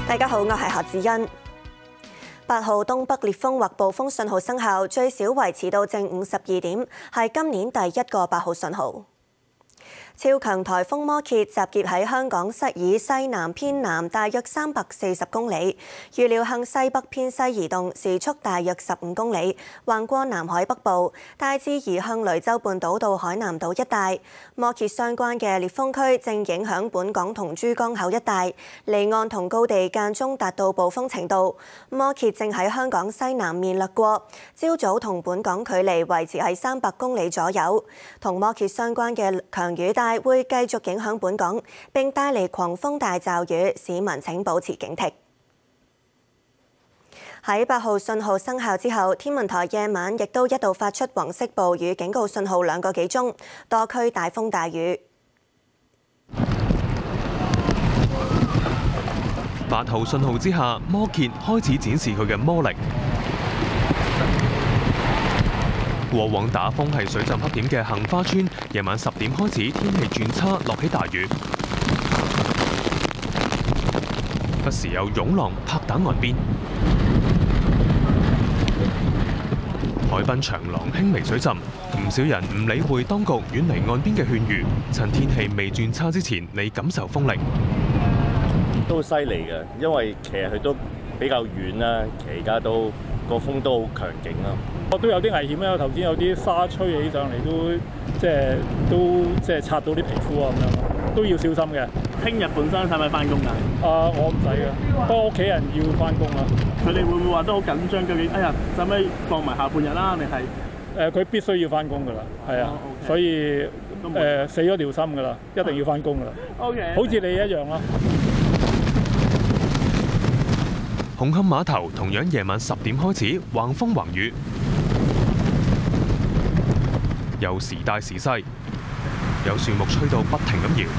大家好，我係何子欣。8號東北烈風或暴風信號生效，最少維持到正午12點，係今年第一個8號信號。超強颱風摩羯集結喺香港西以西南偏南大約340公里，預料向西北偏西移動，時速大約15公里，橫過南海北部，大致移向雷州半島到海南島一帶。摩羯相關嘅烈風區正影響本港同珠江口一帶，離岸同高地間中達到暴風程度。摩羯正喺香港西南面掠過，朝早同本港距離維持喺300公里左右。同摩羯相關嘅強雨帶會繼續影響本港，並帶嚟狂風大驟雨，市民請保持警惕。喺8號信號生效之後，天文台夜晚亦都一度發出黃色暴雨警告信號2個幾鐘，多區大風大雨。8號信號之下，摩羯開始展示佢嘅魔力。過往打風係水浸黑點嘅杏花村，夜晚10點開始天氣轉差，落起大雨，不時有湧浪拍打岸邊。海濱長廊輕微水浸，唔少人唔理會當局遠離岸邊嘅勸喻，趁天氣未轉差之前嚟感受風力。都犀利嘅，因為其實佢都比較遠啦，而家都個風都好強勁啦。都有啲危險啦，頭先有啲沙吹起上嚟，都擦到啲皮膚啊咁樣，都要小心嘅。聽日本身使唔使翻工㗎？我唔使嘅，不過屋企人要翻工啦。佢哋會唔會話都好緊張？究竟哎呀，使唔使放埋下半日啦？定係佢必須要翻工㗎啦，係啊，所以死咗條心㗎啦，一定要翻工㗎啦。OK， 好似你一樣啦。紅磡碼頭同樣夜晚10點開始橫風橫雨，有時大時細，有樹木吹到不停咁搖，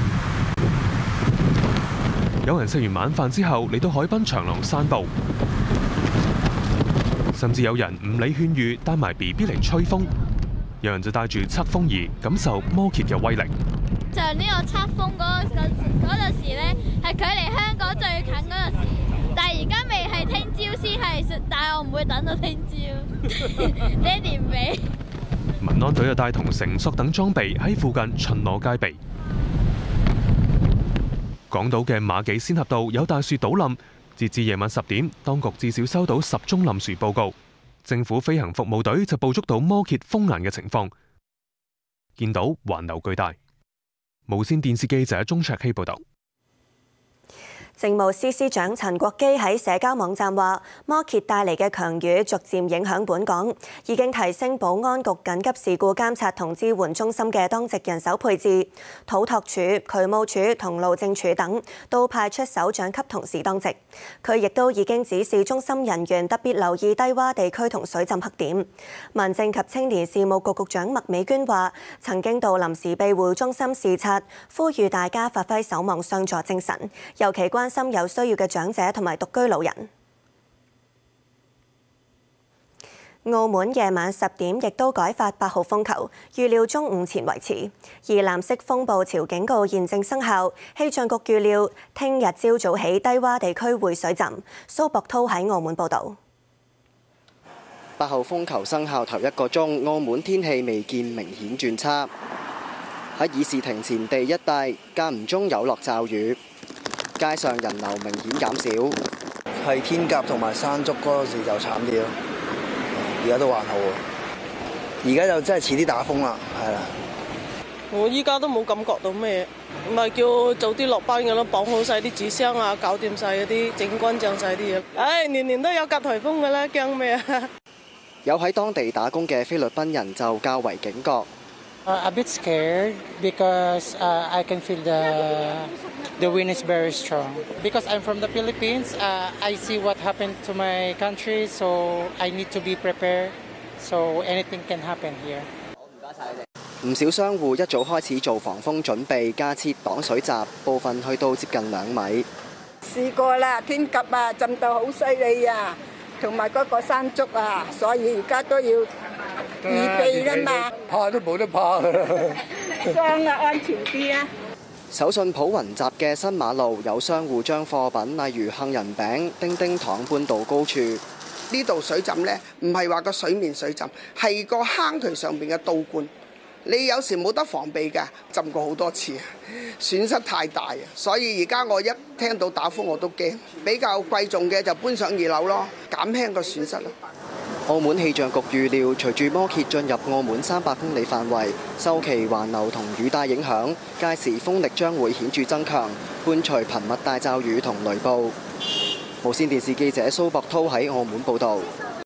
有人食完晚飯之後嚟到海濱長廊散步，甚至有人唔理勸喻帶埋 BB 嚟吹風，有人就帶住測風儀感受摩羯嘅威力。上呢個測風嗰陣時咧，係距離香港最近嗰陣時，但係而家未係聽朝先係，但係我唔會等到聽朝。爹哋唔俾。民安隊又帶同繩索等裝備喺附近巡邏戒備。港島嘅馬己仙峽道有大樹倒冧，截至夜晚10點，當局至少收到10宗冧樹報告。政府飛行服務隊就捕捉到摩羯風眼嘅情況，見到環流巨大。無線電視記者鍾卓希報道。政務司司長陳國基喺社交網站話：摩羯帶嚟嘅強雨逐漸影響本港，已經提升保安局緊急事故監察同支援中心嘅當值人手配置，土拓署、渠務署同路政署等都派出首長級同事當值。佢亦都已經指示中心人員特別留意低窪地區同水浸黑點。民政及青年事務局局長麥美娟話：曾經到臨時庇護中心視察，呼籲大家發揮守望相助精神，尤其關心有需要嘅長者同埋獨居老人。澳門夜晚10點亦都改發8號風球，預料中午前維持。而藍色風暴潮警告現正生效，氣象局預料聽日朝早起低窪地區會水浸。蘇博濤喺澳門報導。8號風球生效頭1個鐘，澳門天氣未見明顯轉差。喺議事亭前地一帶，間唔中有落驟雨。街上人流明顯減少，係天鴿同埋山竹嗰時就慘啲咯，而家都還好啊。而家就真係遲啲打風啦，係啦。我依家都冇感覺到咩，唔係叫早啲落班嘅咯，綁好晒啲紙箱啊，搞掂晒嗰啲，整乾淨晒啲嘢。唉，年年都有夾颱風㗎啦，驚咩啊？有喺當地打工嘅菲律賓人就較為警覺。A bit scared because I can feel the wind is very strong. Because I'm from the Philippines, I see what happened to my country, so I need to be prepared. So anything can happen here. 唔少商戶一早開始做防風準備，加設擋水閘，部分去到接近2米。試過啦，天鴿啊，浸到好犀利啊，同埋嗰個山竹啊，所以而家都要預備啦嘛。怕都冇得怕㗎啦。裝啊，安全啲啊！手信鋪雲集嘅新馬路有商戶將貨品例如杏仁餅、叮叮糖搬到高處。呢度水浸呢，唔係話個水面水浸，係個坑渠上邊嘅倒灌。你有時冇得防備㗎，浸過好多次，損失太大啊！所以而家我一聽到打風我都驚，比較貴重嘅就搬上2樓咯，減輕個損失咯。澳門氣象局預料，隨住摩羯進入澳門300公里範圍，受其環流同雨帶影響，屆時風力將會顯著增強，伴隨頻密大驟雨同雷暴。無線電視記者蘇博濤喺澳門報導。